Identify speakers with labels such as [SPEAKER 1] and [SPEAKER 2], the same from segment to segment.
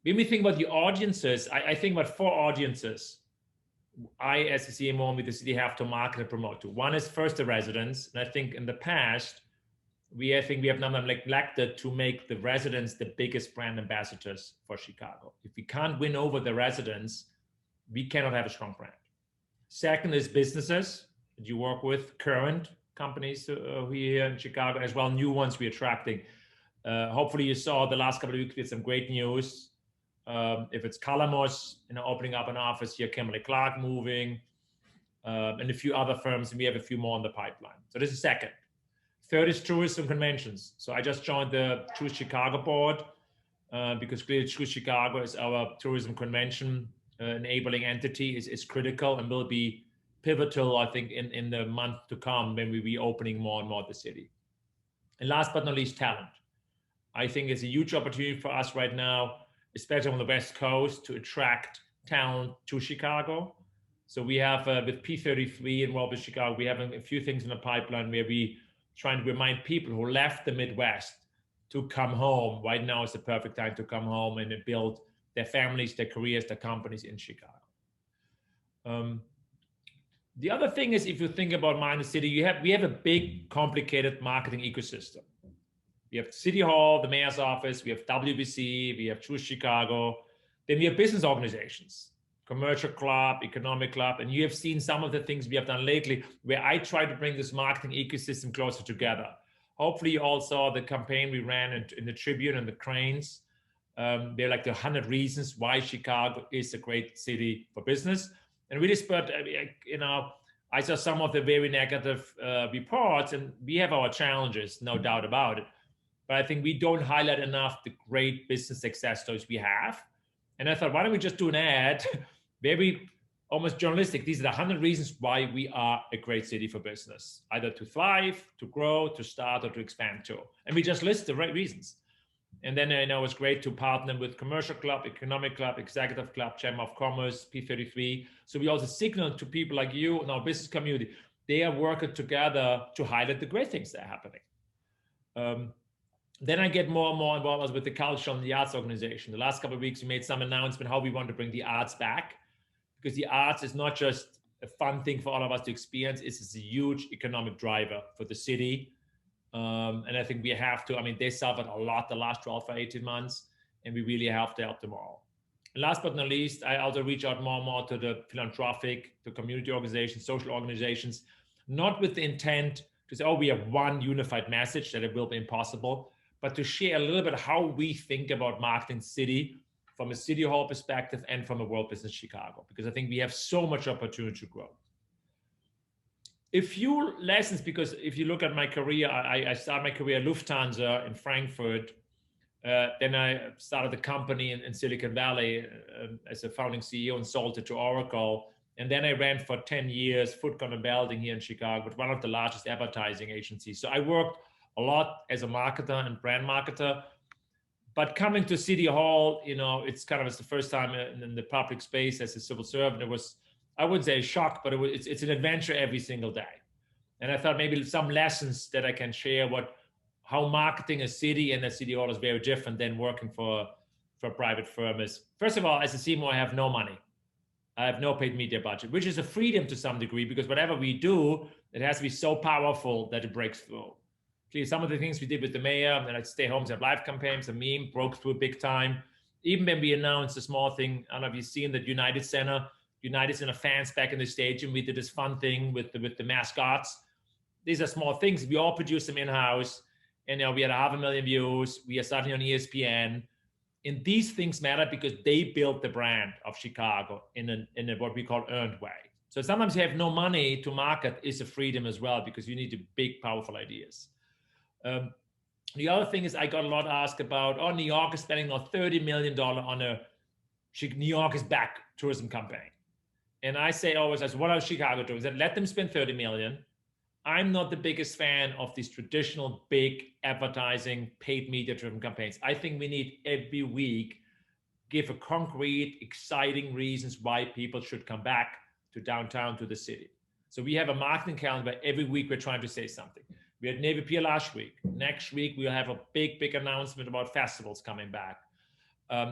[SPEAKER 1] when we think about the audiences, I think about four audiences I, as a CMO with the city, have to market and promote to. One is first the residents. And I think in the past, I think we have now neglected to make the residents the biggest brand ambassadors for Chicago. If we can't win over the residents, we cannot have a strong brand. Second is businesses that you work with, current companies here in Chicago, as well new ones we're attracting. Hopefully you saw the last couple of weeks we had some great news. If it's Calamos, opening up an office here, Kimberly Clark moving, and a few other firms, and we have a few more on the pipeline. So this is second. Third is tourism conventions. So I just joined the Choose Chicago board because clearly Choose Chicago is our tourism convention enabling entity is critical and will be pivotal, I think, in the month to come when we be opening more and more the city. And last but not least, talent. I think it's a huge opportunity for us right now, especially on the West Coast, to attract talent to Chicago. So we have with P33 involved with Chicago, we have a few things in the pipeline where we trying to remind people who left the Midwest to come home. Right now is the perfect time to come home and build their families, their careers, their companies in Chicago. The other thing is, if you think about Minor City, we have a big, complicated marketing ecosystem. We have City Hall, the mayor's office, we have WBC, we have Choose Chicago, then we have business organizations, commercial club, economic club, and you have seen some of the things we have done lately where I try to bring this marketing ecosystem closer together. Hopefully you all saw the campaign we ran in the Tribune and the Cranes. They're like the 100 reasons why Chicago is a great city for business. And really spurred, I saw some of the very negative reports, and we have our challenges, no doubt about it. But I think we don't highlight enough the great business success stories we have. And I thought, why don't we just do an ad, very almost journalistic. These are the 100 reasons why we are a great city for business, either to thrive, to grow, to start, or to expand to. And we just list the right reasons. And then it was great to partner with Commercial Club, Economic Club, Executive Club, Chamber of Commerce, P33. So we also signal to people like you and our business community, they are working together to highlight the great things that are happening. Then I get more and more involved with the culture and the arts organization. The last couple of weeks, we made some announcement how we want to bring the arts back, because the arts is not just a fun thing for all of us to experience. It's a huge economic driver for the city. And I think we have to, they suffered a lot the last 12 or 18 months, and we really have to help them all. And last but not least, I also reach out more and more to the philanthropic, to community organizations, social organizations, not with the intent to say, oh, we have one unified message, that it will be impossible, but to share a little bit how we think about marketing city from a City Hall perspective and from a World Business Chicago, because I think we have so much opportunity to grow. A few lessons, because if you look at my career, I started my career at Lufthansa in Frankfurt. Then I started a company in Silicon Valley as a founding CEO and sold it to Oracle. And then I ran for 10 years, Footcon and Belding here in Chicago, with one of the largest advertising agencies. So I worked a lot as a marketer and brand marketer. But coming to City Hall, it's kind of the first time in the public space as a civil servant. It was, I wouldn't say a shock, but it's an adventure every single day. And I thought maybe some lessons that I can share how marketing a city and a City Hall is very different than working for a private firm is. First of all, as a CMO, I have no money. I have no paid media budget, which is a freedom to some degree, because whatever we do, it has to be so powerful that it breaks through. Clearly, some of the things we did with the mayor, and I'd stay home, have live campaigns, a meme broke through big time. Even when we announced a small thing, I don't know if you've seen the United Center fans back in the stadium, we did this fun thing with the mascots. These are small things. We all produce them in-house. And we had 500,000 views. We are starting on ESPN. And these things matter because they built the brand of Chicago in a what we call earned way. So sometimes you have no money to market is a freedom as well, because you need big, powerful ideas. The other thing is I got a lot asked about, New York is spending $30 million on a New York is back tourism campaign. And I say always, what are Chicago doing? I said, let them spend $30 million. I'm not the biggest fan of these traditional big advertising, paid media-driven campaigns. I think we need every week give a concrete, exciting reasons why people should come back to downtown, to the city. So we have a marketing calendar where every week we're trying to say something. We had Navy Pier last week. Next week we'll have a big announcement about festivals coming back.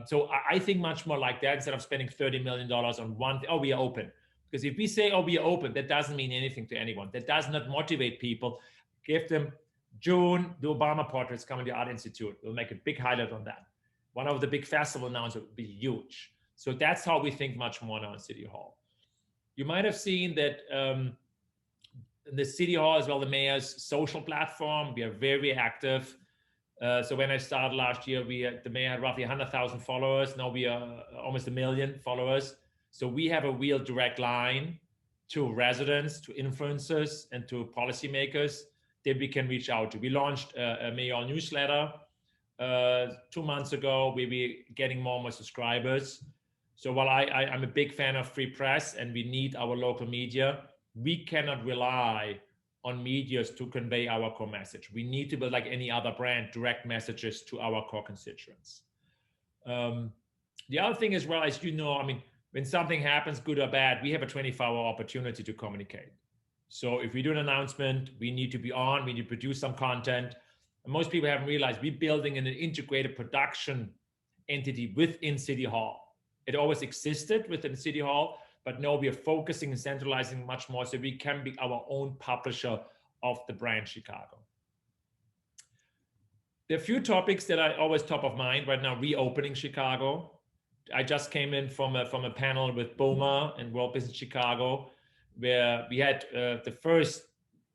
[SPEAKER 1] So I think much more like that instead of spending $30 million on one thing. Oh, we are open. Because if we say, oh, we are open, that doesn't mean anything to anyone. That does not motivate people. Give them June, the Obama portraits come in the Art Institute. We'll make a big highlight on that. One of the big festival announcements would be huge. So that's how we think much more now in City Hall. You might have seen that the City Hall as well, the mayor's social platform, we are very active. So when I started last year, the mayor had roughly 100,000 followers. Now we are almost 1 million followers. So we have a real direct line to residents, to influencers, and to policymakers that we can reach out to. We launched a mayor newsletter 2 months ago. We'll be getting more and more subscribers. So while I'm a big fan of free press and we need our local media, we cannot rely on medias to convey our core message. We need to build, like any other brand, direct messages to our core constituents. The other thing as well, as you know, I mean, when something happens, good or bad, we have a 24-hour opportunity to communicate. So if we do an announcement, we need to be on, we need to produce some content. And most people haven't realized we're building an integrated production entity within City Hall. It always existed within City Hall, but now we are focusing and centralizing much more so we can be our own publisher of the brand Chicago. There are a few topics that are always top of mind right now. Reopening Chicago. I just came in from a panel with BOMA and World Business Chicago, where we had the first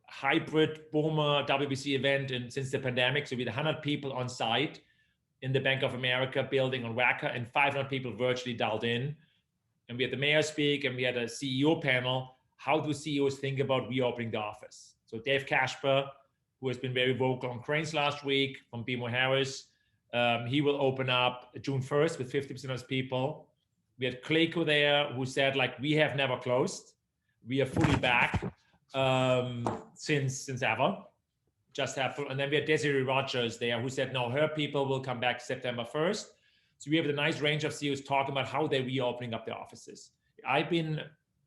[SPEAKER 1] hybrid BOMA WBC event since the pandemic. So we had 100 people on site in the Bank of America building on WACA and 500 people virtually dialed in. And we had the mayor speak and we had a CEO panel. How do CEOs think about reopening the office? So Dave Kasper, who has been very vocal on cranes last week from BMO Harris, he will open up June 1st with 50% of his people. We had Clayco there who said, like, we have never closed. We are fully back since ever. Just have, and then we had Desiree Rogers there who said, no, her people will come back September 1st. So we have a nice range of CEOs talking about how they're reopening up their offices. I've been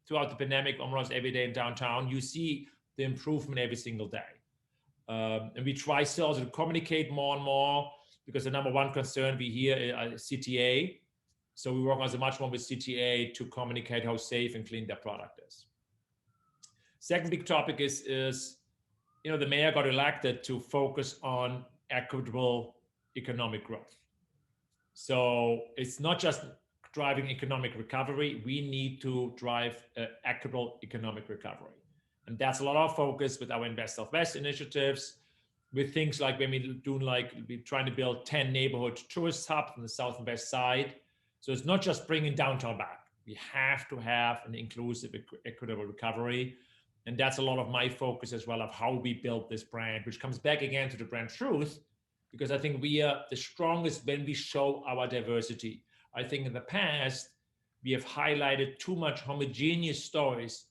[SPEAKER 1] throughout the pandemic almost every day in downtown. You see the improvement every single day. And we try still also to communicate more and more because the number one concern we hear is CTA. So we work also much more with CTA to communicate how safe and clean their product is. Second big topic is you know, the mayor got elected to focus on equitable economic growth. So it's not just driving economic recovery. We need to drive equitable economic recovery. And that's a lot of focus with our Invest Southwest initiatives, with things like when we're trying to build 10 neighborhood tourist hubs on the south and west side. So it's not just bringing downtown back. We have to have an inclusive, equitable recovery. And that's a lot of my focus as well of how we build this brand, which comes back again to the brand truth, because I think we are the strongest when we show our diversity. I think in the past, we have highlighted too much homogeneous stories,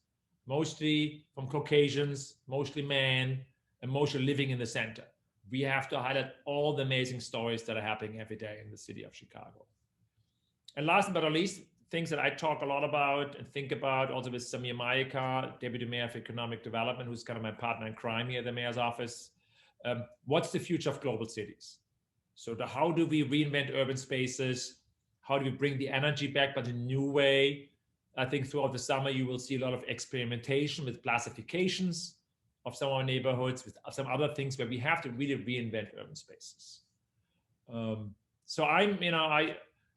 [SPEAKER 1] mostly from Caucasians, mostly men, and mostly living in the center. We have to highlight all the amazing stories that are happening every day in the city of Chicago. And last but not least, things that I talk a lot about and think about also with Samir Mayekar, Deputy Mayor for Economic Development, who's kind of my partner in crime here at the mayor's office. What's the future of global cities? So how do we reinvent urban spaces? How do we bring the energy back, but in a new way? I think throughout the summer, you will see a lot of experimentation with classifications of some of our neighborhoods, with some other things where we have to really reinvent urban spaces. So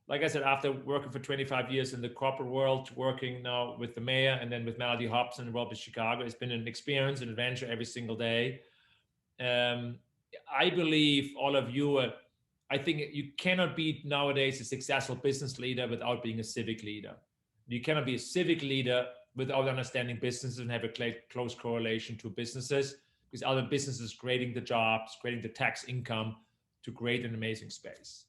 [SPEAKER 1] like I said, after working for 25 years in the corporate world, working now with the mayor and then with Melody Hobson in the world of Chicago, it's been an experience, an adventure every single day. I believe all of you, I think you cannot be nowadays a successful business leader without being a civic leader. You cannot be a civic leader without understanding businesses and have a close correlation to businesses, because other businesses creating the jobs, creating the tax income to create an amazing space.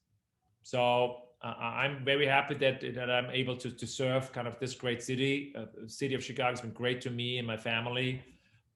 [SPEAKER 1] So I'm very happy that I'm able to serve kind of this great city. The city of Chicago has been great to me and my family.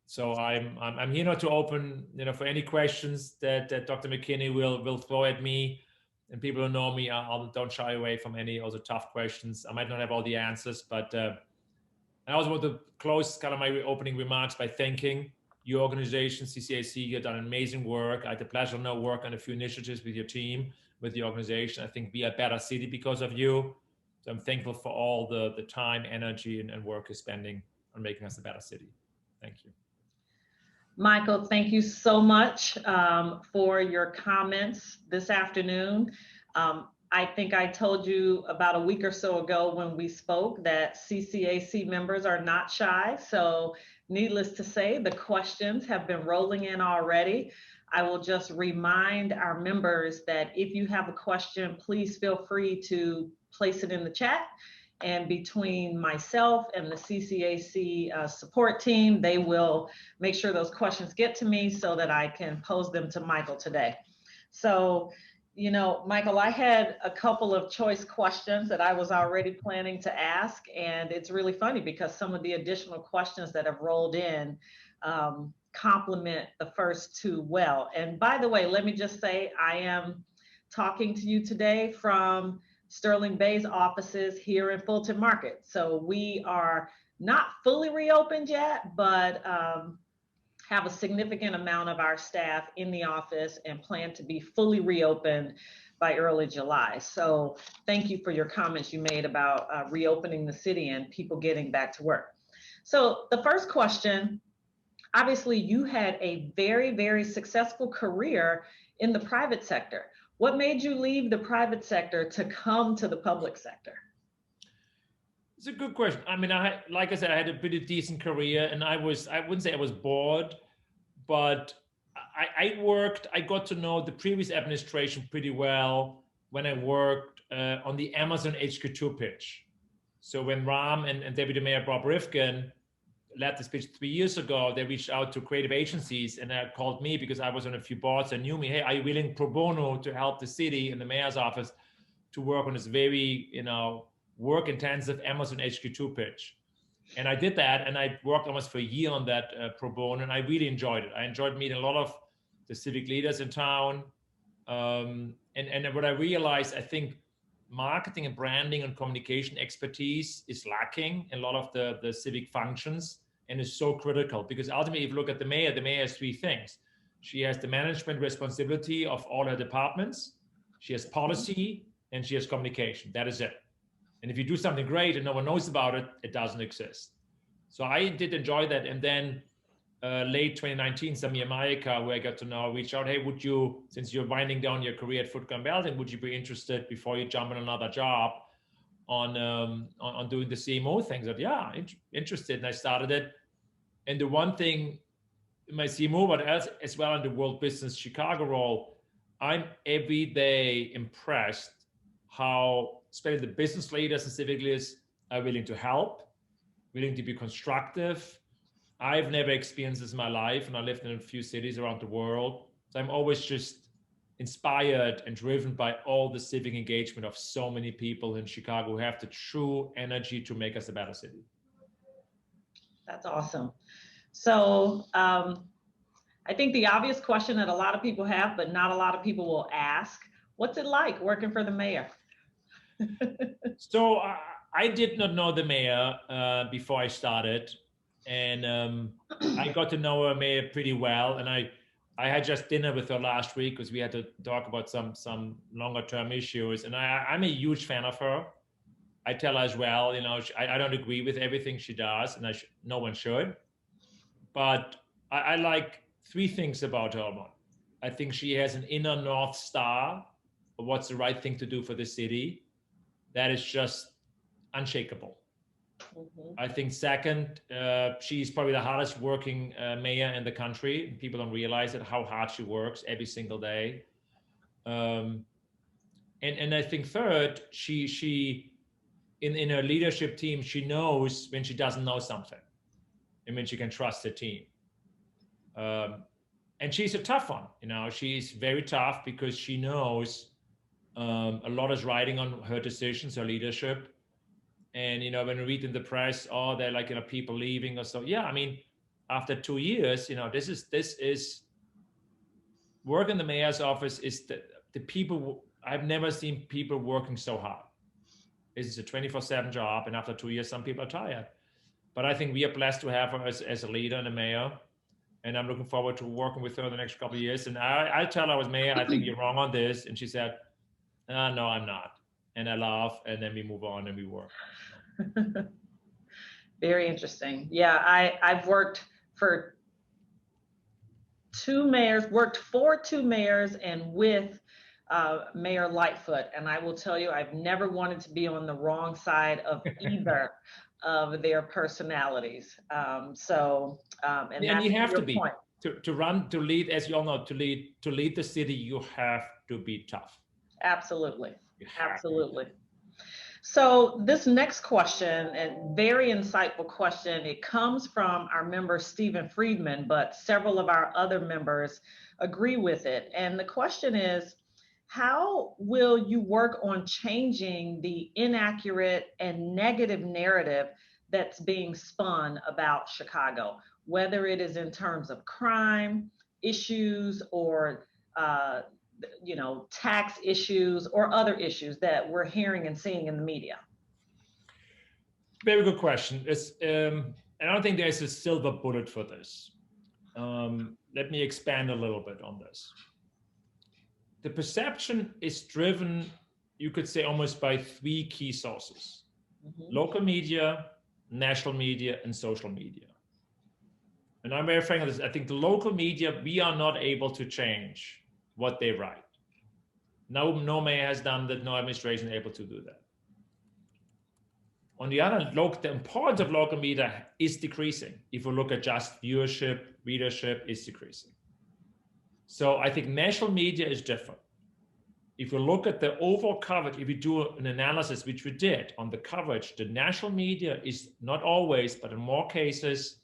[SPEAKER 1] So I'm here now to open, for any questions that Dr. McKinney will throw at me. And people who know me, I don't shy away from any also tough questions. I might not have all the answers, but I also want to close kind of my opening remarks by thanking your organization, CCAC. You've done amazing work. I had the pleasure to now work on a few initiatives with your team. with the organization. I think we are a better city because of you. So I'm thankful for all the time, energy, and work you're spending on making us a better city. Thank you.
[SPEAKER 2] Michael, thank you so much for your comments this afternoon. I think I told you about a week or so ago when we spoke that CCAC members are not shy. So needless to say, the questions have been rolling in already. I will just remind our members that if you have a question, please feel free to place it in the chat. And between myself and the CCAC support team, they will make sure those questions get to me so that I can pose them to Michael today. So, you know, Michael, I had a couple of choice questions that I was already planning to ask. And it's really funny because some of the additional questions that have rolled in complement the first two well. And by the way, let me just say, I am talking to you today from Sterling Bay's offices here in Fulton Market. So we are not fully reopened yet, but have a significant amount of our staff in the office and plan to be fully reopened by early July. So thank you for your comments you made about reopening the city and people getting back to work. So the first question, obviously you had a very, very successful career in the private sector. What made you leave the private sector to come to the public sector?
[SPEAKER 1] It's a good question. I mean, like I said, I had a pretty decent career, and I wouldn't say I was bored, but I got to know the previous administration pretty well when I worked on the Amazon HQ2 pitch. So when Ram and Deputy Mayor Bob Rifkin led this pitch 3 years ago, they reached out to creative agencies and they called me because I was on a few boards and knew me. Hey, are you willing pro bono to help the city and the mayor's office to work on this very, work intensive Amazon HQ2 pitch? And I did that, and I worked almost for a year on that pro bono, and I really enjoyed it. I enjoyed meeting a lot of the civic leaders in town. And what I realized, I think marketing and branding and communication expertise is lacking in a lot of the civic functions, and is so critical because ultimately, if you look at the mayor has three things. She has the management responsibility of all her departments, she has policy, and she has communication. That is it. And if you do something great and no one knows about it, it doesn't exist. So I did enjoy that. And then late 2019, Samir Mayeka, where I got to know, reached out, hey, would you, since you're winding down your career at Footgun Belting, would you be interested before you jump on another job on doing the CMO things? I said, yeah, interested. And I started it. And the one thing, my CMO, but as well in the World Business Chicago role, I'm every day impressed how, especially the business leaders and civic leaders, are willing to help, willing to be constructive. I've never experienced this in my life, and I lived in a few cities around the world. So I'm always just inspired and driven by all the civic engagement of so many people in Chicago who have the true energy to make us a better city.
[SPEAKER 2] That's awesome. So I think the obvious question that a lot of people have, but not a lot of people will ask, what's it like working for the mayor?
[SPEAKER 1] So I did not know the mayor before I started. And I got to know her mayor pretty well. And I had just dinner with her last week because we had to talk about some longer term issues. And I'm a huge fan of her. I tell her as well, I don't agree with everything she does, and no one should. But I like three things about her. I think she has an inner North Star of what's the right thing to do for the city. That is just unshakable. Mm-hmm. I think second, she's probably the hardest working mayor in the country. People don't realize it, how hard she works every single day. And I think third, she in her leadership team, she knows when she doesn't know something and when she can trust the team. And she's a tough one. She's very tough because she knows a lot is riding on her decisions, her leadership. And, when we read in the press, they're like, people leaving or so. Yeah, I mean, after 2 years, this is work in the mayor's office is the people, I've never seen people working so hard. This is a 24/7 job. And after 2 years, some people are tired. But I think we are blessed to have her as a leader and a mayor. And I'm looking forward to working with her the next couple of years. And I tell her I was mayor, I think you're wrong on this. And she said, No, I'm not. And I laugh, and then we move on and we work.
[SPEAKER 2] Very interesting. Yeah, I've worked for worked for two mayors and with Mayor Lightfoot. And I will tell you, I've never wanted to be on the wrong side of either of their personalities. And
[SPEAKER 1] And
[SPEAKER 2] that's
[SPEAKER 1] you
[SPEAKER 2] to
[SPEAKER 1] have to
[SPEAKER 2] your
[SPEAKER 1] be
[SPEAKER 2] point.
[SPEAKER 1] to lead, as you all know, to lead the city. You have to be tough.
[SPEAKER 2] Absolutely.
[SPEAKER 1] You have to be tough.
[SPEAKER 2] Absolutely. So this next question, and very insightful question, it comes from our member Stephen Friedman, but several of our other members agree with it. And the question is, how will you work on changing the inaccurate and negative narrative that's being spun about Chicago, whether it is in terms of crime, issues, or uh, tax issues or other issues that we're hearing and seeing in the media?
[SPEAKER 1] Very good question. I don't think there's a silver bullet for this. Let me expand a little bit on this. The perception is driven, you could say, almost by three key sources: local media, national media, and social media. And I'm very frank on this. I think the local media, we are not able to change what they write. No mayor has done that, no administration is able to do that. On the other hand, the importance of local media is decreasing. If we look at just viewership, readership is decreasing. So I think national media is different. If you look at the overall coverage, if you do an analysis, which we did on the coverage, the national media is not always, but in more cases,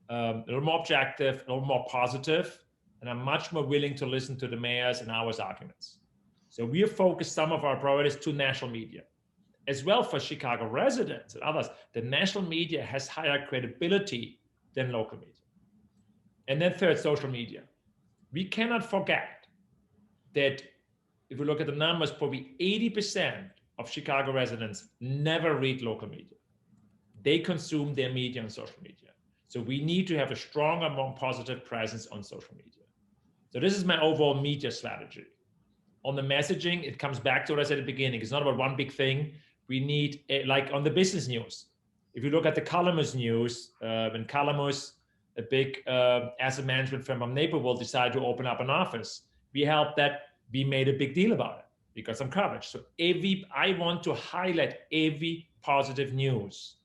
[SPEAKER 1] a little more objective, a little more positive, and I'm much more willing to listen to the mayors and our arguments. So we have focused some of our priorities to national media. As well, for Chicago residents and others, the national media has higher credibility than local media. And then third, social media. We cannot forget that if we look at the numbers, probably 80% of Chicago residents never read local media. They consume their media on social media. So we need to have a stronger, more positive presence on social media. So this is my overall media strategy. On the messaging, it comes back to what I said at the beginning. It's not about one big thing. We need, like on the business news, if you look at the Calamus news, when Calamus, a big asset management firm from Naperville, decided to open up an office, we helped that. We made a big deal about it because of coverage. So I want to highlight every positive news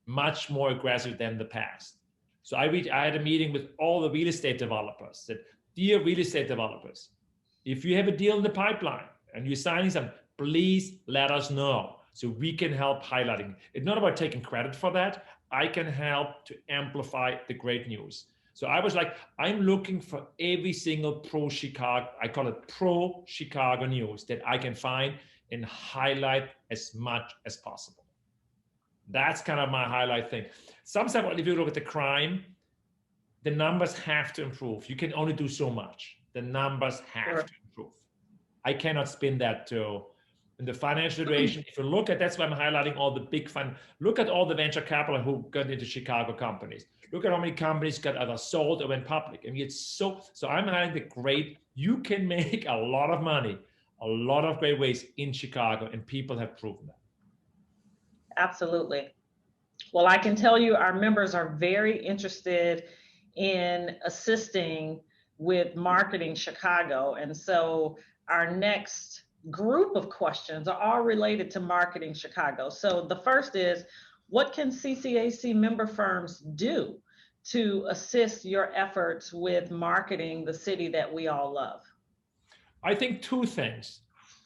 [SPEAKER 1] much more aggressive than the past. So I had a meeting with all the real estate developers. Said, dear real estate developers, if you have a deal in the pipeline and you're signing some, please let us know so we can help highlighting. It's not about taking credit for that. I can help to amplify the great news. So I was like, I'm looking for every single pro-Chicago, I call it pro-Chicago news that I can find and highlight as much as possible. That's kind of my highlight thing. Sometimes if you look at the crime, the numbers have to improve. You can only do so much. The numbers have to improve. I cannot spin that to in the financial situation. If you look at, that's why I'm highlighting all the big fund. Look at all the venture capital who got into Chicago companies. Look at how many companies got either sold or went public. I mean, it's so I'm highlighting the great, you can make a lot of money, a lot of great ways in Chicago, and people have proven that.
[SPEAKER 2] Absolutely. Well, I can tell you our members are very interested in assisting with marketing Chicago. And so our next group of questions are all related to marketing Chicago. So the first is, what can CCAC member firms do to assist your efforts with marketing the city that we all love?
[SPEAKER 1] I think two things.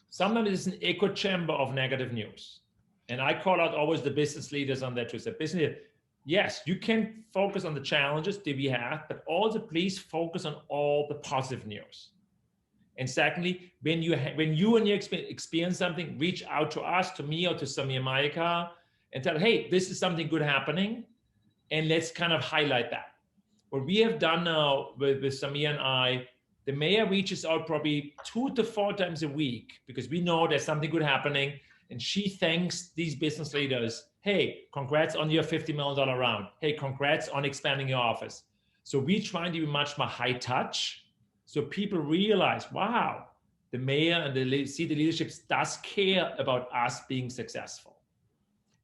[SPEAKER 1] Sometimes it's an echo chamber of negative news. And I call out always the business leaders on that. Yes, you can focus on the challenges that we have, but also please focus on all the positive news. And secondly, when you and you experience something, reach out to us, to me, or to Samir Mayaka, and tell, hey, this is something good happening, and let's kind of highlight that. What we have done now with Samir and I, the mayor reaches out probably 2 to 4 times a week because we know there's something good happening, and she thanks these business leaders. Hey, congrats on your $50 million round. Hey, congrats on expanding your office. So we try to be much more high touch so people realize, wow, the mayor and the city leadership does care about us being successful.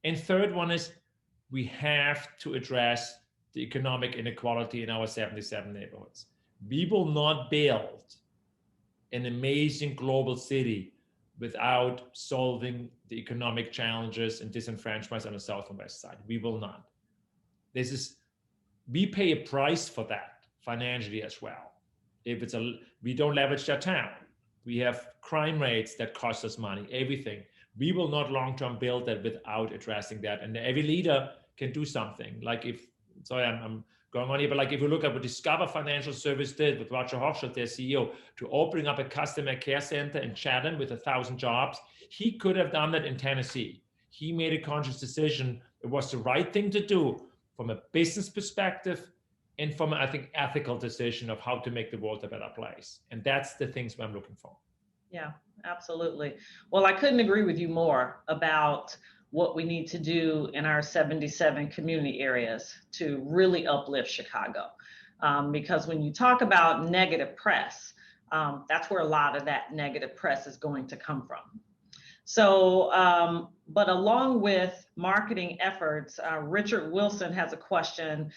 [SPEAKER 1] And third one is we have to address the economic inequality in our 77 neighborhoods. We will not build an amazing global city without solving the economic challenges and disenfranchisement on the south and west side. We will not. We pay a price for that financially as well. If we don't leverage their town. We have crime rates that cost us money, everything. We will not long-term build that without addressing that. And every leader can do something. Like I'm going on here, but like if you look at what Discover Financial Service did with Roger Hochschild, their CEO, to opening up a customer care center in Chatham with 1,000 jobs, he could have done that in Tennessee. He made a conscious decision. It was the right thing to do from a business perspective and from, I think, ethical decision of how to make the world a better place. And that's the things I'm looking for.
[SPEAKER 2] Yeah, absolutely. Well, I couldn't agree with you more about what we need to do in our 77 community areas to really uplift Chicago. Because when you talk about negative press, that's where a lot of that negative press is going to come from. So, but along with marketing efforts, Richard Wilson has a question.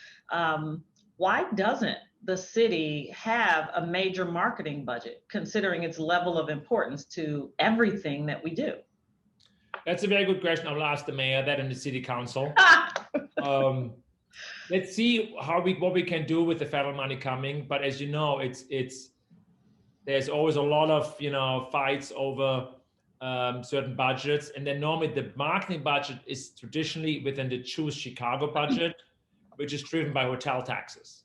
[SPEAKER 2] Why doesn't the city have a major marketing budget, considering its level of importance to everything that we do?
[SPEAKER 1] That's a very good question. I'll ask the mayor that and the city council. Let's see what we can do with the federal money coming. But as you know, there's always a lot of fights over certain budgets, and then normally the marketing budget is traditionally within the Choose Chicago budget, which is driven by hotel taxes.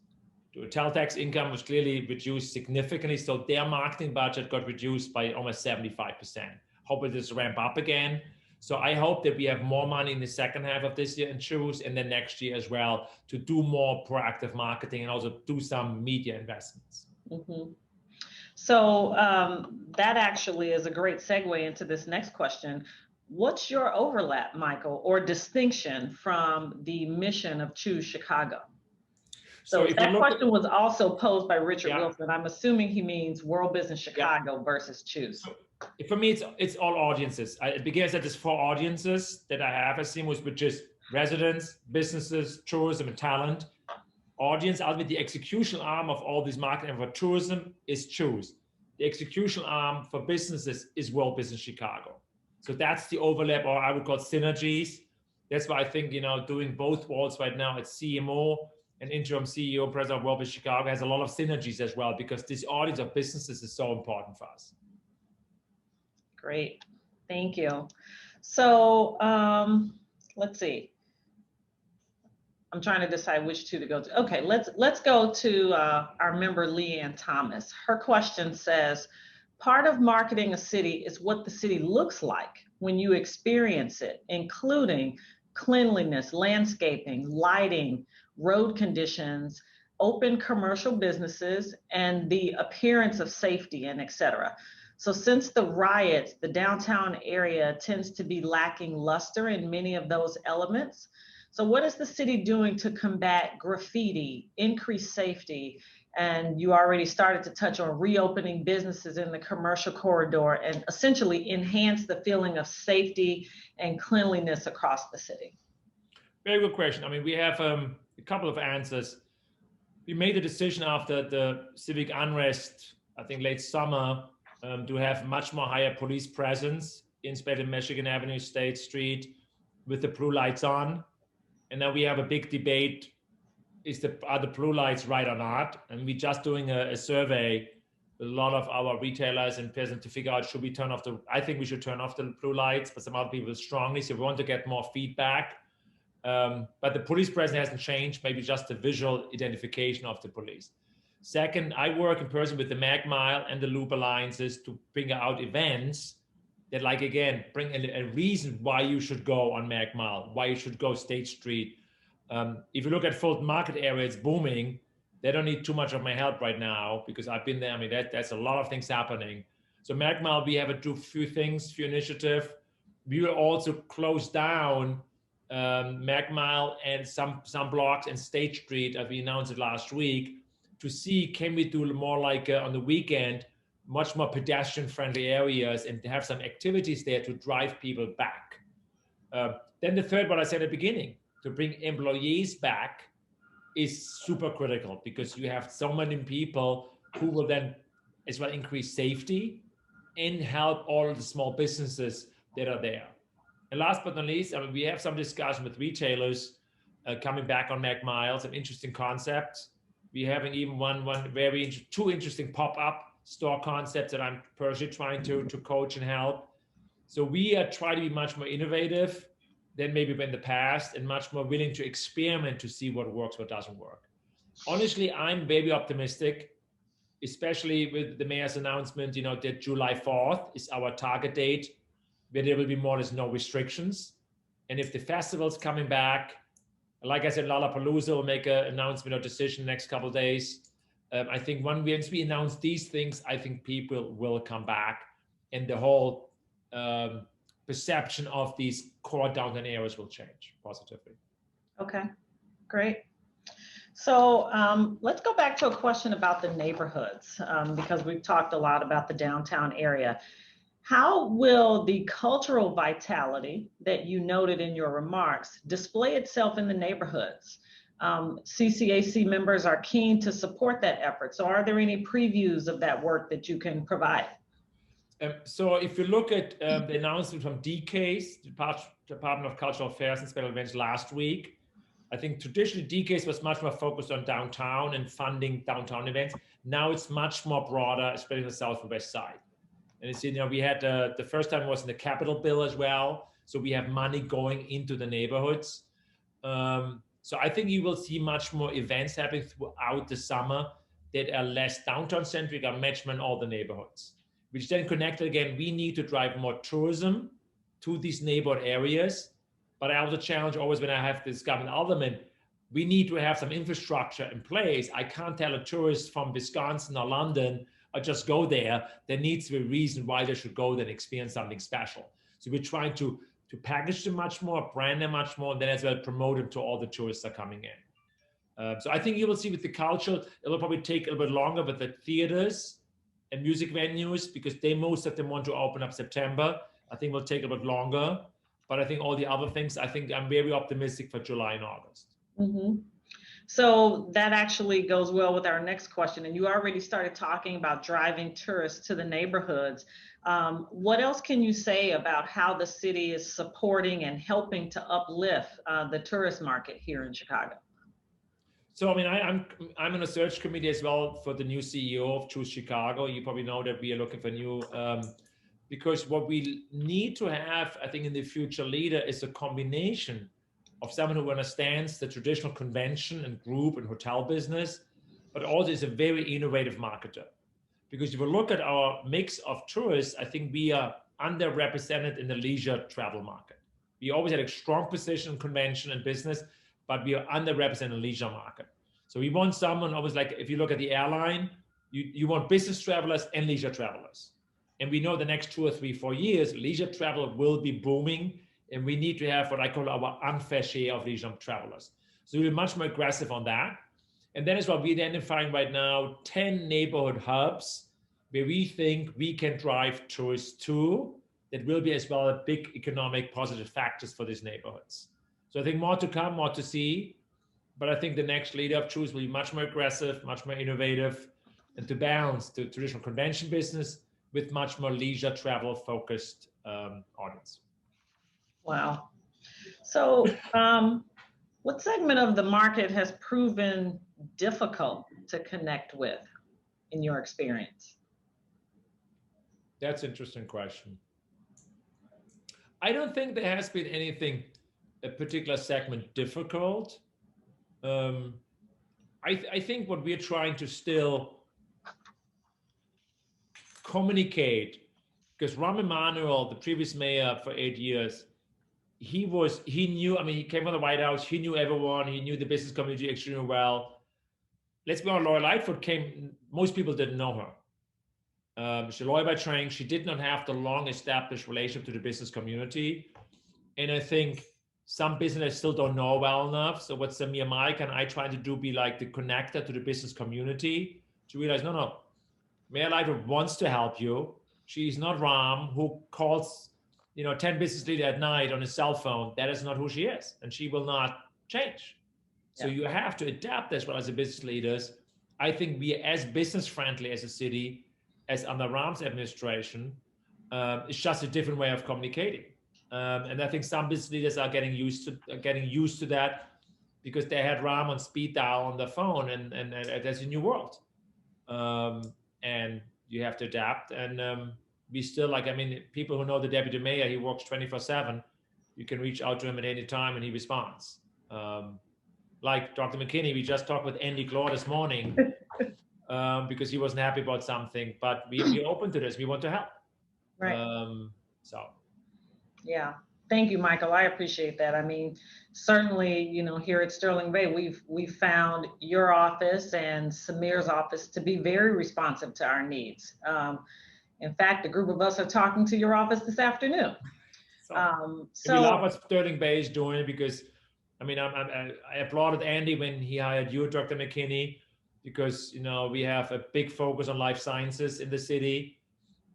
[SPEAKER 1] The hotel tax income was clearly reduced significantly, so their marketing budget got reduced by almost 75%. Hope it just ramp up again. So I hope that we have more money in the second half of this year in Choose, and then next year as well, to do more proactive marketing and also do some media investments.
[SPEAKER 2] Mm-hmm. So that actually is a great segue into this next question. What's your overlap, Michael, or distinction from the mission of Choose Chicago? So that question was also posed by Richard Wilson. I'm assuming he means World Business Chicago versus Choose.
[SPEAKER 1] So for me, it's all audiences. It begins that there's 4 audiences that I have as seen, which is residents, businesses, tourism, and talent. Audience, ultimately the executional arm of all these marketing for tourism is Choose. The executional arm for businesses is World Business Chicago. So that's the overlap, or I would call it synergies. That's why I think, doing both worlds right now at CMO and interim CEO, president of World Business Chicago, has a lot of synergies as well, because this audience of businesses is so important for us.
[SPEAKER 2] Great, thank you. So let's see. I'm trying to decide which 2 to go to. Okay, let's go to our member Leanne Thomas. Her question says, part of marketing a city is what the city looks like when you experience it, including cleanliness, landscaping, lighting, road conditions, open commercial businesses, and the appearance of safety, and etc. So since the riots, the downtown area tends to be lacking luster in many of those elements. So what is the city doing to combat graffiti, increase safety? And you already started to touch on reopening businesses in the commercial corridor and essentially enhance the feeling of safety and cleanliness across the city.
[SPEAKER 1] Very good question. I mean, we have a couple of answers. We made a decision after the civic unrest, I think late summer, to have much more higher police presence in especially Michigan Avenue, State Street, with the blue lights on. And now we have a big debate, are the blue lights right or not? And we're just doing a survey with a lot of our retailers and peasants to figure out, should we turn off I think we should turn off the blue lights, but some other people strongly, so we want to get more feedback. But the police presence hasn't changed, maybe just the visual identification of the police. Second, I work in person with the Mag Mile and the Loop Alliances to bring out events that, like, again, bring a reason why you should go on Mag Mile, why you should go State Street. If you look at Fulton Market area, it's booming. They don't need too much of my help right now because I've been there. I mean, that's a lot of things happening. So Mag Mile, we have a few initiative. We will also close down Mag Mile and some blocks in State Street, as we announced it last week, to see, can we do more like on the weekend, much more pedestrian-friendly areas and to have some activities there to drive people back. Then the third, what I said at the beginning, to bring employees back is super critical because you have so many people who will then as well increase safety and help all of the small businesses that are there. And last but not least, I mean, we have some discussion with retailers coming back on Mac Miles, an interesting concept. We're having even two interesting pop-up store concepts that I'm personally trying to coach and help. So we are trying to be much more innovative than maybe in the past and much more willing to experiment to see what works, what doesn't work. Honestly, I'm very optimistic, especially with the mayor's announcement, that July 4th is our target date, where there will be more or less no restrictions. And if the festival's coming back, like I said, Lollapalooza will make an announcement or decision next couple of days. I think once we announce these things, I think people will come back and the whole perception of these core downtown areas will change positively.
[SPEAKER 2] Okay, great. So let's go back to a question about the neighborhoods because we've talked a lot about the downtown area. How will the cultural vitality that you noted in your remarks display itself in the neighborhoods? CCAC members are keen to support that effort. So are there any previews of that work that you can provide?
[SPEAKER 1] So if you look at the announcement from DCA's, Department of Cultural Affairs and Special Events last week, I think traditionally DCA's was much more focused on downtown and funding downtown events. Now it's much more broader, especially the South and West Side. And it's, we had the first time was in the capital bill as well. So we have money going into the neighborhoods. So I think you will see much more events happening throughout the summer that are less downtown centric and match in all the neighborhoods, which then connected again, we need to drive more tourism to these neighborhood areas. But I also challenge always when I have this government element, we need to have some infrastructure in place. I can't tell a tourist from Wisconsin or London, or just go there. There needs to be a reason why they should go there and experience something special. So we're trying to package them much more, brand them much more, and then as well promote them to all the tourists that are coming in. So I think you will see with the culture, it'll probably take a little bit longer with the theaters and music venues because most of them want to open up September. I think will take a bit longer, but I think all the other things, I think I'm very optimistic for July and August.
[SPEAKER 2] Mm-hmm. So that actually goes well with our next question. And you already started talking about driving tourists to the neighborhoods. What else can you say about how the city is supporting and helping to uplift the tourist market here in Chicago?
[SPEAKER 1] So, I mean, I'm in a search committee as well for the new CEO of Choose Chicago. You probably know that we are looking for new, because what we need to have, I think, in the future leader is a combination of someone who understands the traditional convention and group and hotel business, but also is a very innovative marketer. Because if you look at our mix of tourists, I think we are underrepresented in the leisure travel market. We always had a strong position in convention and business, but we are underrepresented in the leisure market. So we want someone always like, if you look at the airline, you want business travelers and leisure travelers. And we know the next 2 or 3, 4 years, leisure travel will be booming. And we need to have what I call our unfair share of leisure travelers. So we're much more aggressive on that. And then as well, we're identifying right now 10 neighborhood hubs where we think we can drive tourists to that will be as well a big economic positive factors for these neighborhoods. So I think more to come, more to see. But I think the next leader of Choose will be much more aggressive, much more innovative, and to balance the traditional convention business with much more leisure travel focused audience.
[SPEAKER 2] Wow. So what segment of the market has proven difficult to connect with in your experience?
[SPEAKER 1] That's an interesting question. I don't think there has been anything, a particular segment difficult. I think what we're trying to still communicate, because Rahm Emanuel, the previous mayor for 8 years, he knew, I mean, he came from the White House, he knew everyone, he knew the business community extremely well. Let's be honest, Mayor Lightfoot came, most people didn't know her. She's a lawyer by training. She did not have the long established relationship to the business community. And I think some businesses still don't know well enough. So what Samir Mike and I try to do be like the connector to the business community to realize, no, Mayor Lightfoot wants to help you. She's not Ram, who calls 10 business leaders at night on his cell phone. That is not who she is, and she will not change. So you have to adapt as well as the business leaders. I think we are as business friendly as a city as under Ram's administration. It's just a different way of communicating. And I think some business leaders are getting used to that because they had Ram on speed dial on the phone, and that's a new world. And you have to adapt. And we still people who know the deputy mayor, he works 24/7. You can reach out to him at any time and he responds. Like Dr. McKinney, we just talked with Andy Glaw this morning because he wasn't happy about something, but we're open to this. We want to help.
[SPEAKER 2] Right.
[SPEAKER 1] So.
[SPEAKER 2] Yeah. Thank you, Michael. I appreciate that. I mean, certainly, here at Sterling Bay, we've found your office and Samir's office to be very responsive to our needs. In fact, a group of us are talking to your office this afternoon.
[SPEAKER 1] So we love what Sterling Bay is doing because, I applauded Andy when he hired you, Dr. McKinney, because, we have a big focus on life sciences in the city.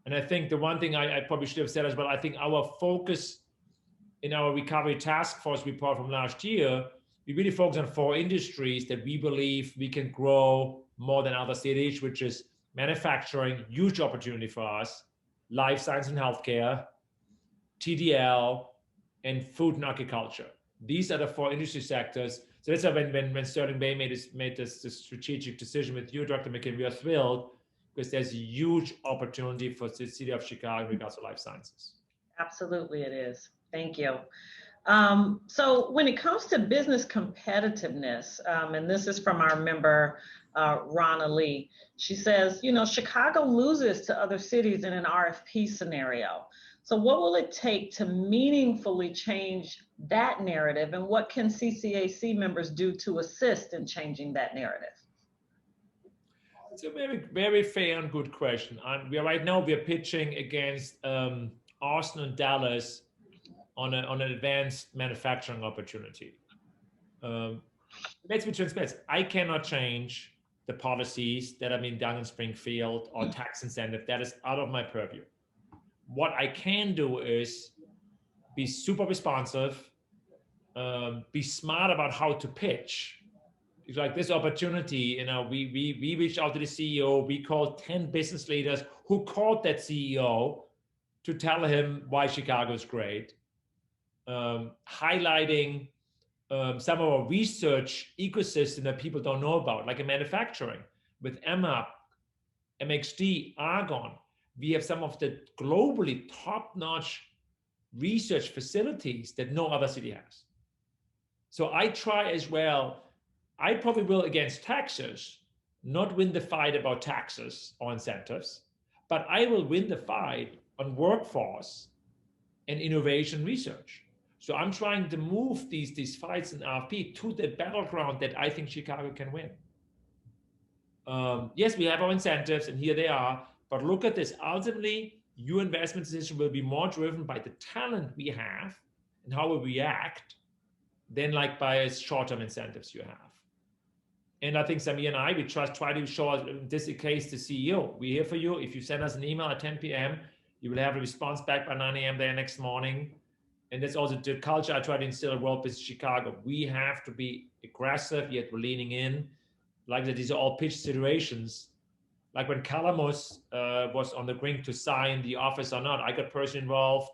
[SPEAKER 1] And I think the one thing I probably should have said as well, I think our focus in our recovery task force report from last year, we really focus on 4 industries that we believe we can grow more than other cities, which is manufacturing, huge opportunity for us, life science and healthcare, TDL, and food and agriculture. These are the 4 industry sectors. So that's why when Sterling Bay made this strategic decision with you, Dr. McKinney, we are thrilled because there's a huge opportunity for the city of Chicago in regards to life sciences.
[SPEAKER 2] Absolutely, it is. Thank you. So when it comes to business competitiveness, and this is from our member, Rana Lee, she says, Chicago loses to other cities in an RFP scenario. So what will it take to meaningfully change that narrative, and what can CCAC members do to assist in changing that narrative?
[SPEAKER 1] It's a very, very fair and good question. Right now we are pitching against Austin and Dallas on an advanced manufacturing opportunity. Let's be transparent. I cannot change the policies that are being done in Springfield or tax incentive. That is out of my purview. What I can do is be super responsive, be smart about how to pitch. It's like this opportunity, we reached out to the CEO, we called 10 business leaders who called that CEO to tell him why Chicago is great, highlighting some of our research ecosystem that people don't know about, like in manufacturing with MAP, MXD, Argonne. We have some of the globally top-notch research facilities that no other city has. So I try as well. I probably will, against taxes, not win the fight about taxes or incentives, but I will win the fight on workforce and innovation research. So I'm trying to move these fights in RFP to the battleground that I think Chicago can win. Yes, we have our incentives, and here they are, but look at this. Ultimately, your investment decision will be more driven by the talent we have and how we react than like by short-term incentives you have. And I think Samir and I, we try to show, in this case, the CEO. We're here for you. If you send us an email at 10 p.m., you will have a response back by 9 a.m. there next morning. And that's also the culture I try to instill at World Business Chicago. We have to be aggressive, yet we're leaning in. Like that, these are all pitch situations. Like when Calamus was on the brink to sign the office or not, I got personally involved.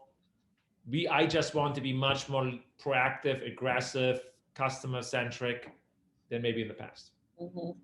[SPEAKER 1] I just want to be much more proactive, aggressive, customer-centric than maybe in the past.
[SPEAKER 2] Mm-hmm.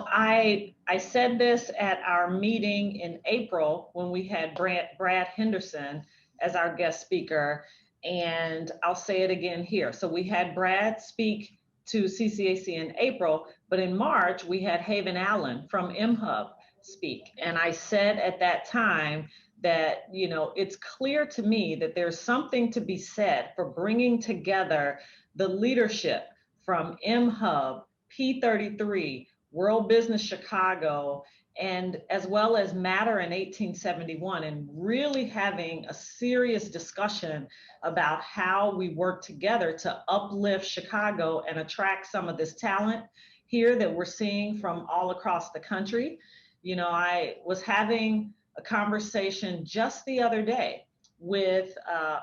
[SPEAKER 2] I said this at our meeting in April when we had Brad Henderson as our guest speaker, and I'll say it again here. So we had Brad speak to CCAC in April, but in March we had Haven Allen from MHub speak. And I said at that time that, it's clear to me that there's something to be said for bringing together the leadership from MHub, P33, World Business Chicago, and as well as Matter in 1871, and really having a serious discussion about how we work together to uplift Chicago and attract some of this talent here that we're seeing from all across the country. You know, I was having a conversation just the other day with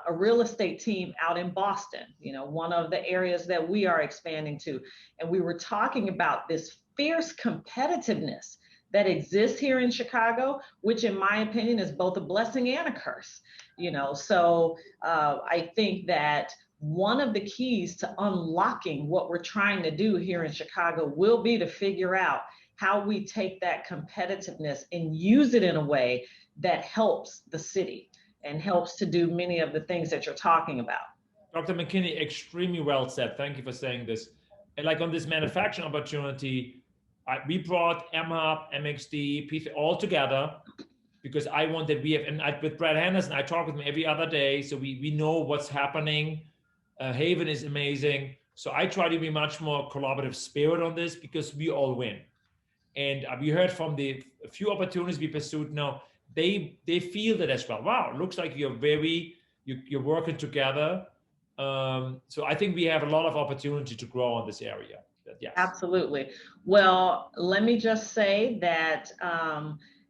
[SPEAKER 2] a real estate team out in Boston, you know, one of the areas that we are expanding to. And we were talking about this fierce competitiveness that exists here in Chicago, which in my opinion is both a blessing and a curse. You know, so I think that one of the keys to unlocking what we're trying to do here in Chicago will be to figure out how we take that competitiveness and use it in a way that helps the city and helps to do many of the things that you're talking about.
[SPEAKER 1] Dr. McKinney, extremely well said. Thank you for saying this. And like on this manufacturing opportunity, we brought MHub, MXD, P3 all together because I wanted, with Brad Henderson, I talk with him every other day. So we know what's happening. Haven is amazing. So I try to be much more collaborative spirit on this because we all win. And we heard from the few opportunities we pursued now, they feel that as well. Wow, it looks like you're working together. So I think we have a lot of opportunity to grow in this area. Yes.
[SPEAKER 2] Absolutely. Well, let me just say that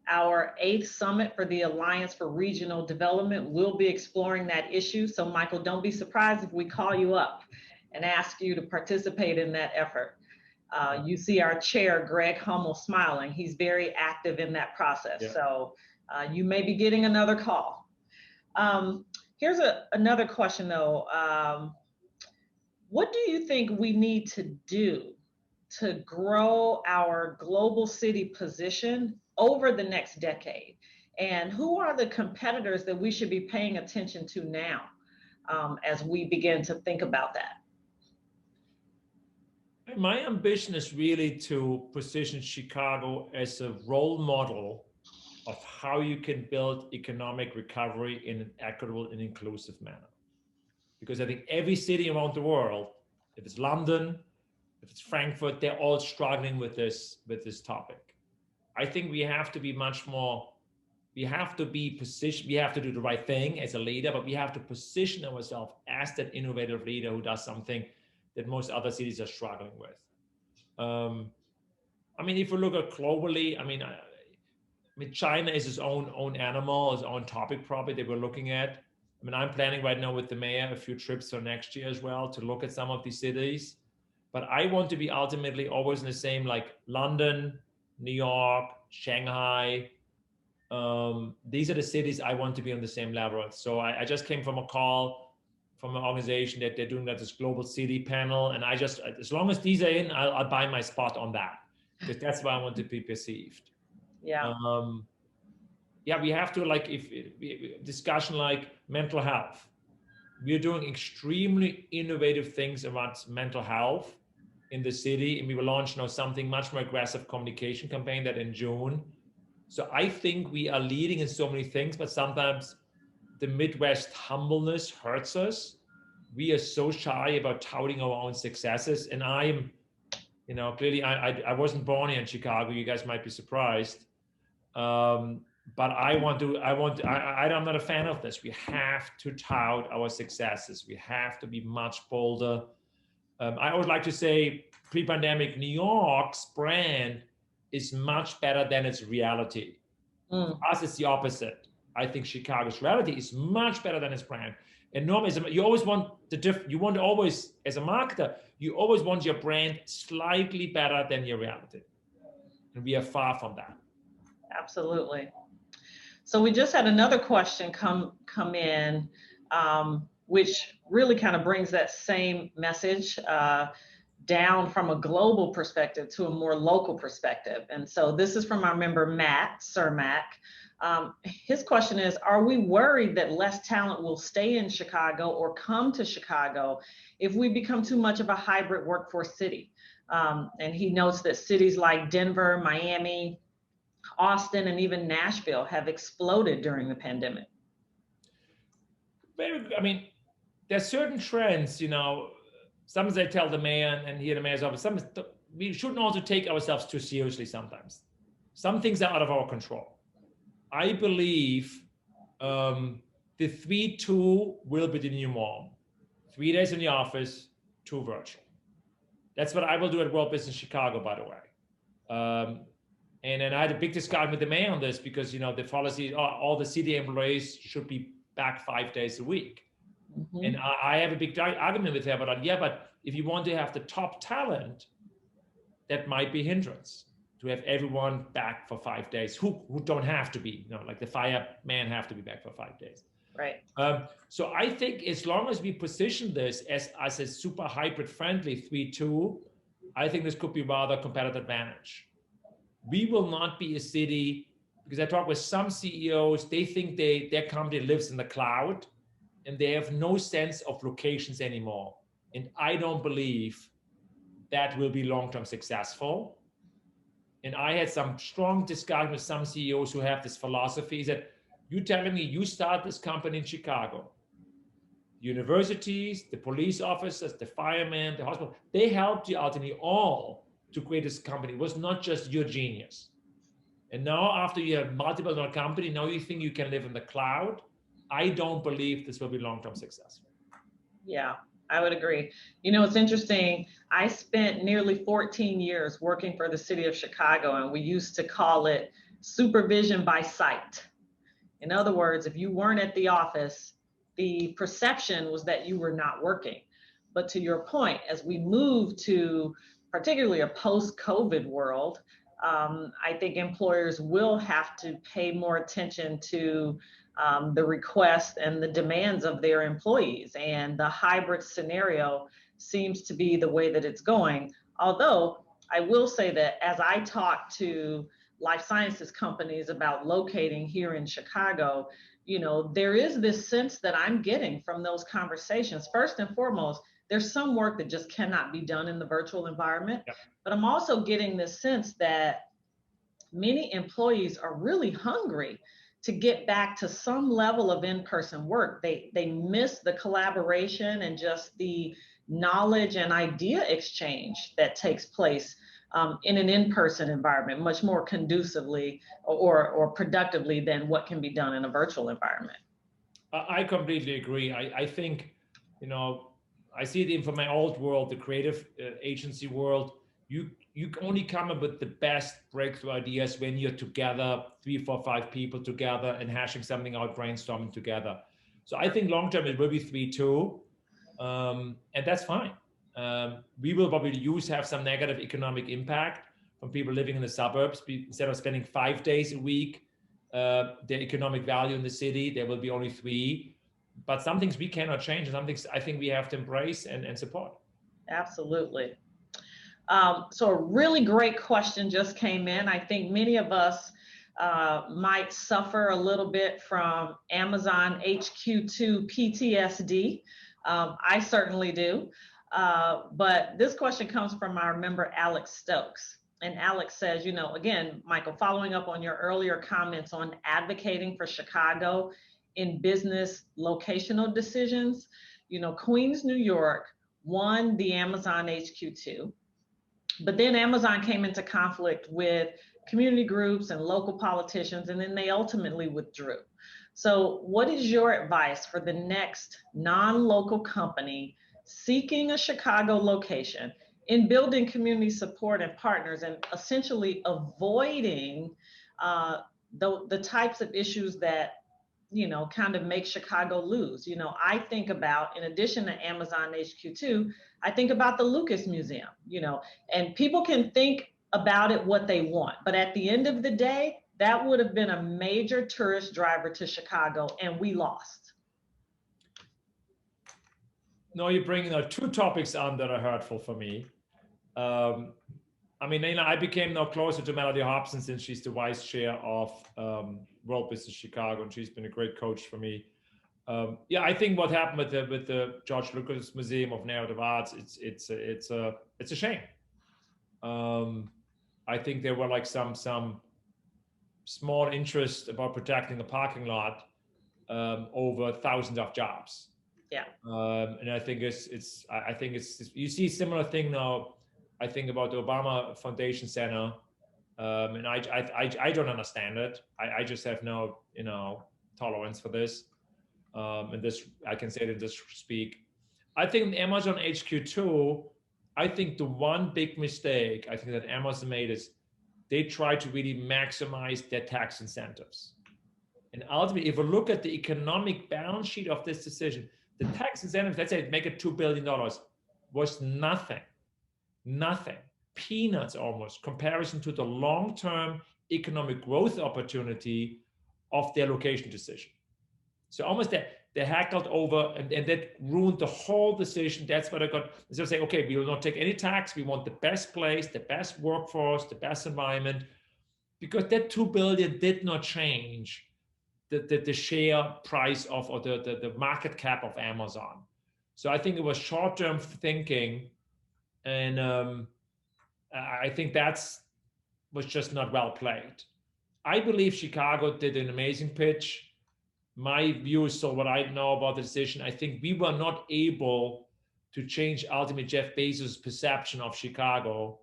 [SPEAKER 2] our 8th Summit for the Alliance for Regional Development will be exploring that issue. So Michael, don't be surprised if we call you up and ask you to participate in that effort. You see our chair, Greg Hummel, smiling. He's very active in that process. Yeah. So you may be getting another call. Here's another question though. What do you think we need to do to grow our global city position over the next decade? And who are the competitors that we should be paying attention to now as we begin to think about that?
[SPEAKER 1] My ambition is really to position Chicago as a role model of how you can build economic recovery in an equitable and inclusive manner. Because I think every city around the world, if it's London, if it's Frankfurt, they're all struggling with this topic. I think we have to be much more, we have to be positioned, we have to do the right thing as a leader, but we have to position ourselves as that innovative leader who does something that most other cities are struggling with. I mean, if we look at globally, I mean, China is its own animal, its own topic probably that we're looking at. I mean, I'm planning right now with the mayor a few trips for next year as well to look at some of these cities. But I want to be ultimately always in the same, like London, New York, Shanghai. These are the cities I want to be on the same level. So I just came from a call from an organization that they're doing this global city panel. And I just, as long as these are in, I'll buy my spot on that because that's why I want to be perceived.
[SPEAKER 2] Yeah.
[SPEAKER 1] Yeah, we have to, like, discussion like mental health. We're doing extremely innovative things around mental health in the city, and we will launch now something much more aggressive communication campaign that in June. So I think we are leading in so many things, but sometimes the Midwest humbleness hurts us. We are so shy about touting our own successes, and I'm, you know, clearly I wasn't born here in Chicago. You guys might be surprised. But I'm not a fan of this. We have to tout our successes. We have to be much bolder. I always like to say pre-pandemic, New York's brand is much better than its reality. For us, it's the opposite. I think Chicago's reality is much better than its brand. And normally, you always want always, as a marketer, you always want your brand slightly better than your reality. And we are far from that.
[SPEAKER 2] Absolutely. So we just had another question come in, which really kind of brings that same message down from a global perspective to a more local perspective. And so this is from our member, Matt, Sir Mac. His question is, are we worried that less talent will stay in Chicago or come to Chicago if we become too much of a hybrid workforce city? And he notes that cities like Denver, Miami, Austin, and even Nashville have exploded during the pandemic.
[SPEAKER 1] I mean, there's certain trends, you know, sometimes I tell the mayor and here the mayor's office, we shouldn't also take ourselves too seriously sometimes. Some things are out of our control. I believe the 3-2 will be the new norm. 3 days in the office, 2 virtual. That's what I will do at World Business Chicago, by the way. And then I had a big discussion with the mayor on this because, you know, the policy, all the city employees should be back 5 days a week.
[SPEAKER 2] Mm-hmm.
[SPEAKER 1] And I have a big argument with her about that. Yeah, but if you want to have the top talent, that might be a hindrance to have everyone back for 5 days who don't have to be, you know, like the firemen have to be back for 5 days.
[SPEAKER 2] Right.
[SPEAKER 1] So I think as long as we position this as a super hybrid friendly 3-2, I think this could be rather competitive advantage. We will not be a city, because I talk with some CEOs, they think their company lives in the cloud and they have no sense of locations anymore. And I don't believe that will be long-term successful. And I had some strong discussion with some CEOs who have this philosophy that you telling me you start this company in Chicago, universities, the police officers, the firemen, the hospital, they helped you ultimately all to create this company. It was not just your genius. And now after you have multiple dollar company, now you think you can live in the cloud. I don't believe this will be long-term successful.
[SPEAKER 2] Yeah, I would agree. You know, it's interesting. I spent nearly 14 years working for the city of Chicago, and we used to call it supervision by site. In other words, if you weren't at the office, the perception was that you were not working. But to your point, as we move to particularly a post-COVID world, I think employers will have to pay more attention to the requests and the demands of their employees. And the hybrid scenario seems to be the way that it's going. Although I will say that as I talk to life sciences companies about locating here in Chicago, you know, there is this sense that I'm getting from those conversations. First and foremost, there's some work that just cannot be done in the virtual environment. Yep. But I'm also getting this sense that many employees are really hungry to get back to some level of in-person work. They miss the collaboration and just the knowledge and idea exchange that takes place in an in-person environment, much more conducively or productively than what can be done in a virtual environment.
[SPEAKER 1] I completely agree. I think, you know, I see it in from my old world, the creative agency world. You only come up with the best breakthrough ideas when you're together, 3, 4, 5 people together and hashing something out, brainstorming together. So I think long-term it will be 3-2, and that's fine. We will probably have some negative economic impact from people living in the suburbs. Instead of spending 5 days a week, the economic value in the city, there will be only 3. But some things we cannot change, and some things I think we have to embrace and support.
[SPEAKER 2] Absolutely. So a really great question just came in. I think many of us might suffer a little bit from Amazon HQ2 PTSD. I certainly do. But this question comes from our member, Alex Stokes. And Alex says, you know, again, Michael, following up on your earlier comments on advocating for Chicago in business locational decisions, you know, Queens, New York won the Amazon HQ2. But then Amazon came into conflict with community groups and local politicians, and then they ultimately withdrew. So what is your advice for the next non-local company seeking a Chicago location in building community support and partners and essentially avoiding the types of issues that, you know, kind of make Chicago lose? You know, I think about, in addition to Amazon HQ2, I think about the Lucas Museum, you know, and people can think about it what they want, but at the end of the day, that would have been a major tourist driver to Chicago, and we lost.
[SPEAKER 1] No, you're bringing out 2 topics on that are hurtful for me. I mean, you know, I became now closer to Melody Hobson since she's the vice chair of World Business Chicago, and she's been a great coach for me. Yeah, I think what happened with the George Lucas Museum of Narrative Arts, it's a shame. I think there were like some small interest about protecting the parking lot over thousands of jobs.
[SPEAKER 2] Yeah.
[SPEAKER 1] And I think I think you see a similar thing now. I think about the Obama Foundation Center, and I don't understand it. I just have no, you know, tolerance for this. And this, I can say it in this speak. I think Amazon HQ2, I think the one big mistake I think that Amazon made is they try to really maximize their tax incentives. And ultimately, if we look at the economic balance sheet of this decision, the tax incentives, let's say make it $2 billion, was nothing, peanuts almost, comparison to the long-term economic growth opportunity of their location decision. So almost they haggled over, and that ruined the whole decision. That's what I got. Instead of saying, okay, we will not take any tax. We want the best place, the best workforce, the best environment, because that $2 billion did not change the share price of, or the market cap of Amazon. So I think it was short-term thinking, and I think was just not well played. I believe Chicago did an amazing pitch. My view is, so what I know about the decision, I think we were not able to change ultimately Jeff Bezos' perception of Chicago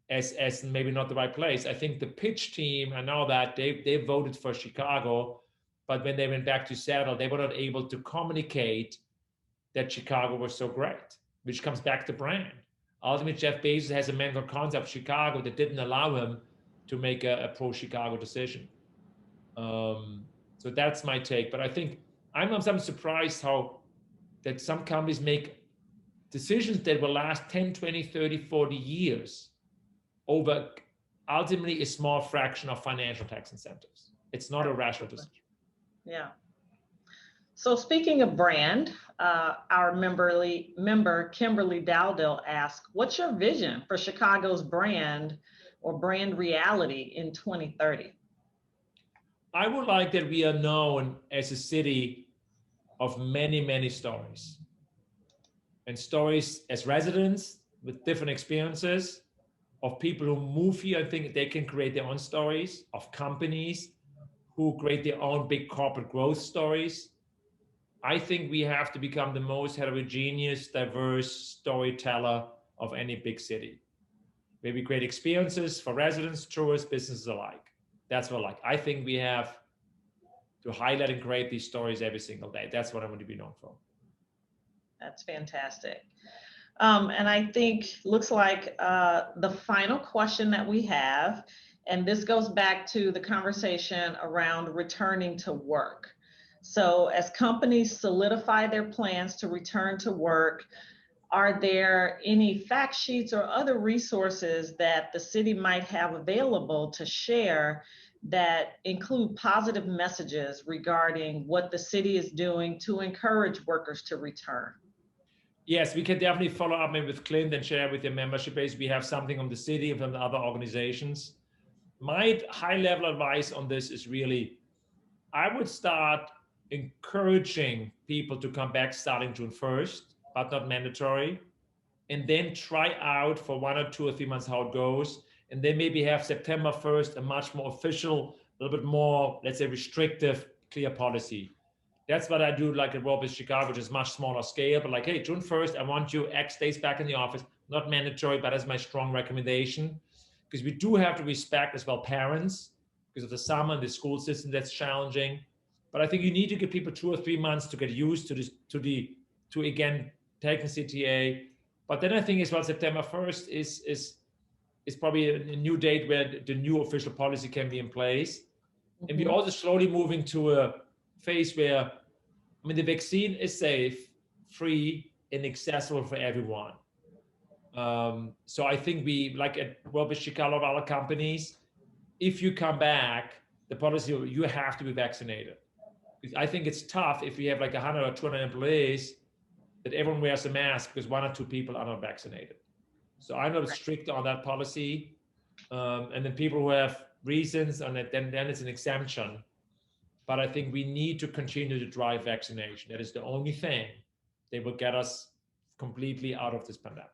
[SPEAKER 1] as maybe not the right place. I think the pitch team, I know that they voted for Chicago, but when they went back to Seattle, they were not able to communicate that Chicago was so great, which comes back to brand. Ultimately, Jeff Bezos has a mental concept of Chicago that didn't allow him to make a pro-Chicago decision. So that's my take. But I think I'm surprised that some companies make decisions that will last 10, 20, 30, 40 years over ultimately a small fraction of financial tax incentives. It's not a rational decision.
[SPEAKER 2] Yeah. So speaking of brand, our member Kimberly Dowdell asked, what's your vision for Chicago's brand or brand reality in 2030?
[SPEAKER 1] I would like that we are known as a city of many, many stories. And stories as residents with different experiences, of people who move here. I think they can create their own stories, of companies who create their own big corporate growth stories. I think we have to become the most heterogeneous, diverse storyteller of any big city, where we create experiences for residents, tourists, businesses alike. That's what I like. I think we have to highlight and create these stories every single day. That's what I want to be known for.
[SPEAKER 2] That's fantastic. And I think looks like the final question that we have, and this goes back to the conversation around returning to work. So as companies solidify their plans to return to work, are there any fact sheets or other resources that the city might have available to share that include positive messages regarding what the city is doing to encourage workers to return?
[SPEAKER 1] Yes, we can definitely follow up maybe with Clint and share with your membership base. We have something from the city and from the other organizations. My high-level advice on this is really, I would start encouraging people to come back starting June 1st, but not mandatory, and then try out for 1 or 2 or 3 months how it goes, and then maybe have September 1st a much more official, a little bit more, let's say, restrictive, clear policy. That's what I do, like at Robust Chicago, which is much smaller scale, but like, hey, June 1st, I want you X days back in the office, not mandatory, but as my strong recommendation, because we do have to respect as well parents, because of the summer and the school system that's challenging. But I think you need to give people 2 or 3 months to get used to this, to again taking CTA. But then I think as well, September 1st is probably a new date where the new official policy can be in place. Mm-hmm. And we're also slowly moving to a phase where, I mean, the vaccine is safe, free, and accessible for everyone. So I think we, like at Robust Chicago, of other companies, if you come back, the policy, you have to be vaccinated. I think it's tough if we have like 100 or 200 employees that everyone wears a mask because 1 or 2 people are not vaccinated. So I'm not strict on that policy. And then people who have reasons on it, then it's an exemption. But I think we need to continue to drive vaccination. That is the only thing that will get us completely out of this pandemic.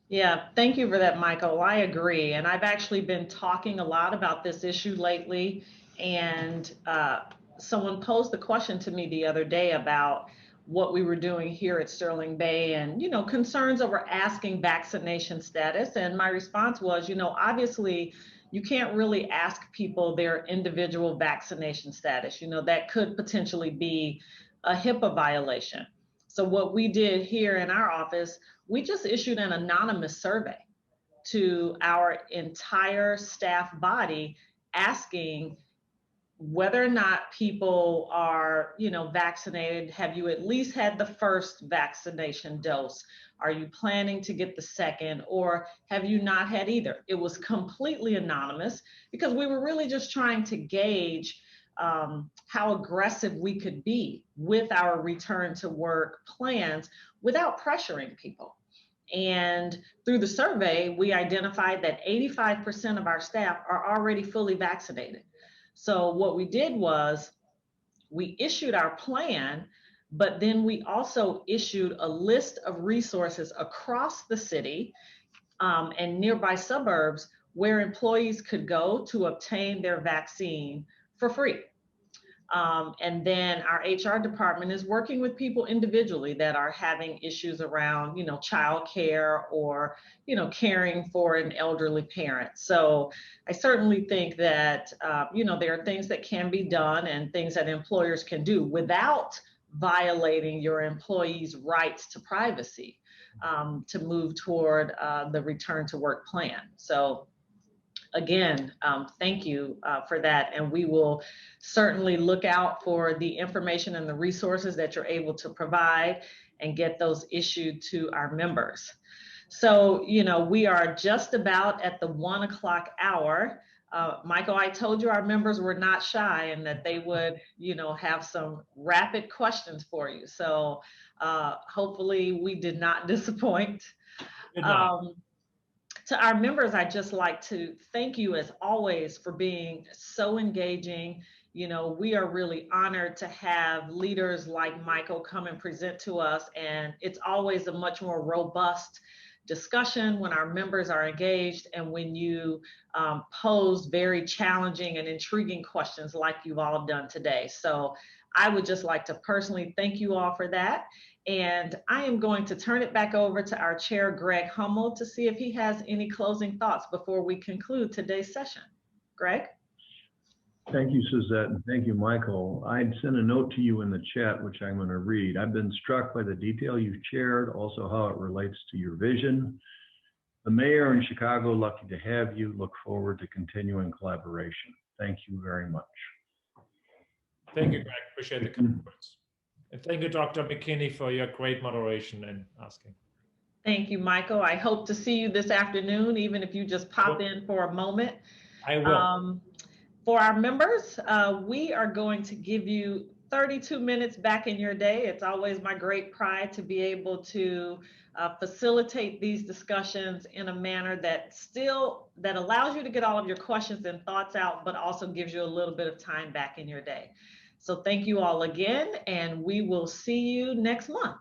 [SPEAKER 2] Yeah, thank you for that, Michael. I agree. And I've actually been talking a lot about this issue lately. And someone posed the question to me the other day about what we were doing here at Sterling Bay and, you know, concerns over asking vaccination status. And my response was, you know, obviously you can't really ask people their individual vaccination status. You know, that could potentially be a HIPAA violation. So what we did here in our office, we just issued an anonymous survey to our entire staff body, asking whether or not people are, vaccinated. Have you at least had the first vaccination dose? Are you planning to get the second, or have you not had either? It was completely anonymous because we were really just trying to gauge how aggressive we could be with our return to work plans without pressuring people. And through the survey, we identified that 85% of our staff are already fully vaccinated. So what we did was we issued our plan, but then we also issued a list of resources across the city and nearby suburbs where employees could go to obtain their vaccine for free. And then our HR department is working with people individually that are having issues around, childcare or, caring for an elderly parent. So I certainly think that, there are things that can be done and things that employers can do without violating your employees' rights to privacy to move toward the return to work plan. So again, thank you for that. And we will certainly look out for the information and the resources that you're able to provide and get those issued to our members. So, we are just about at the 1 o'clock hour. Michael, I told you our members were not shy and that they would, have some rapid questions for you. So hopefully we did not disappoint. To our members, I'd just like to thank you as always for being so engaging. We are really honored to have leaders like Michael come and present to us. And it's always a much more robust discussion when our members are engaged and when you pose very challenging and intriguing questions like you've all done today. So I would just like to personally thank you all for that. And I am going to turn it back over to our chair, Greg Hummel, to see if he has any closing thoughts before we conclude today's session. Greg?
[SPEAKER 3] Thank you, Suzette, and thank you, Michael. I'd sent a note to you in the chat, which I'm going to read. I've been struck by the detail you've shared, also how it relates to your vision. The mayor in Chicago, lucky to have you. Look forward to continuing collaboration. Thank you very much.
[SPEAKER 1] Thank you, Greg. Appreciate the comments. And thank you, Dr. McKinney, for your great moderation and asking.
[SPEAKER 2] Thank you, Michael. I hope to see you this afternoon, even if you just pop in for a moment.
[SPEAKER 1] I will.
[SPEAKER 2] For our members, we are going to give you 32 minutes back in your day. It's always my great pride to be able to facilitate these discussions in a manner that allows you to get all of your questions and thoughts out, but also gives you a little bit of time back in your day. So thank you all again, and we will see you next month.